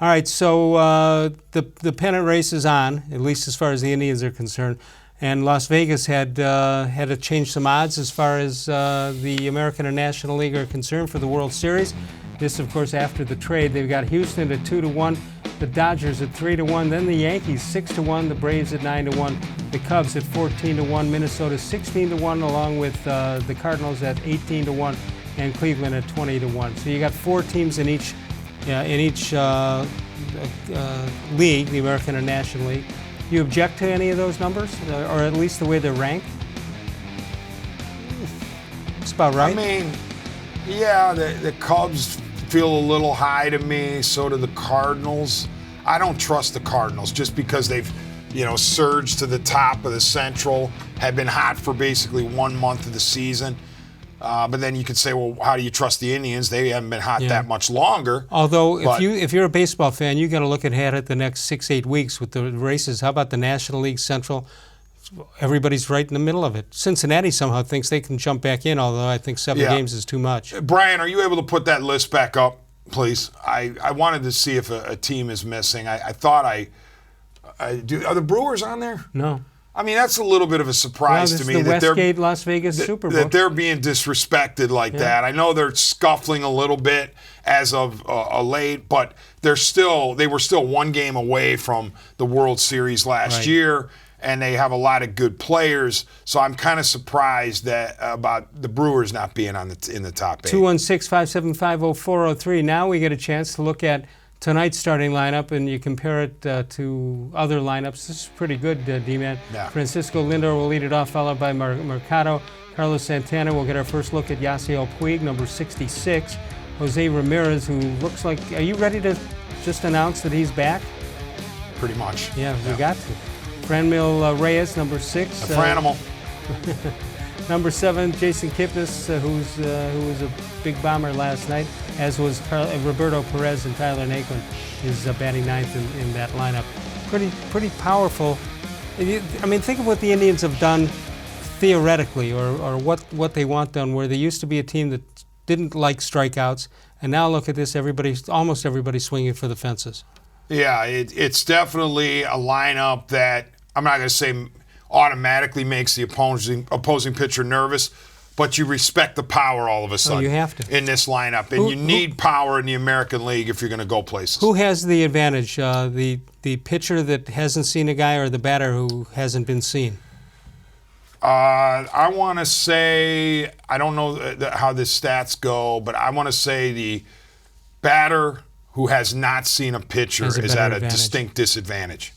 All right, so the pennant race is on, at least as far as the Indians are concerned. And Las Vegas had to change some odds as far as the American and National League are concerned for the World Series. This, of course, after the trade. They've got Houston at 2-1, the Dodgers at 3-1, then the Yankees 6-1, the Braves at 9-1, the Cubs at 14-1, Minnesota 16-1, along with the Cardinals at 18-1, and Cleveland at 20-1. So you got 4 teams in each league, the American and National League. You object to any of those numbers, or at least the way they're ranked? It's about right. I mean, yeah, the Cubs feel a little high to me. So do the Cardinals. I don't trust the Cardinals just because they've, surged to the top of the Central, have been hot for basically 1 month of the season. But then you could say, well, how do you trust the Indians? They haven't been hot that much longer. Although, if you're a baseball fan, you got to look ahead at the next 6-8 weeks with the races. How about the National League Central? Everybody's right in the middle of it. Cincinnati somehow thinks they can jump back in, although I think 7 games is too much. Brian, are you able to put that list back up, please? I wanted to see if a team is missing. I thought I do. Are the Brewers on there? No. I mean, that's a little bit of a surprise to me. The Westgate Las Vegas Superbook. That they're being disrespected like that. I know they're scuffling a little bit as of late, but they were still 1 game away from the World Series last year, and they have a lot of good players. So I'm kind of surprised about the Brewers not being in the top 8. 216-575-0403. Now we get a chance to look at tonight's starting lineup, and you compare it to other lineups. This is pretty good, D-Man. Yeah. Francisco-Lindor will lead it off, followed by Mercado. Carlos-Santana will get our first look at Yasiel-Puig, number 66. Jose-Ramirez, who looks like... Are you ready to just announce that he's back? Pretty much. Yeah, we got to. Franmil-Reyes, number 6. A Franimal. Number 7, Jason-Kipnis, who was a big bomber last night, as was Roberto-Perez, and Tyler-Naquin is batting 9th in that lineup. Pretty powerful. I mean, think of what the Indians have done theoretically, or what they want done, where they used to be a team that didn't like strikeouts, and now look at this, almost everybody's swinging for the fences. Yeah, it's definitely a lineup that, I'm not going to say automatically makes the opposing pitcher nervous, but you respect the power all of a sudden. You have to. In this lineup. And you need power in the American League if you're going to go places. Who has the advantage, the pitcher that hasn't seen a guy or the batter who hasn't been seen? I want to say, I don't know how the stats go, but I want to say the batter who has not seen a pitcher is at a distinct disadvantage.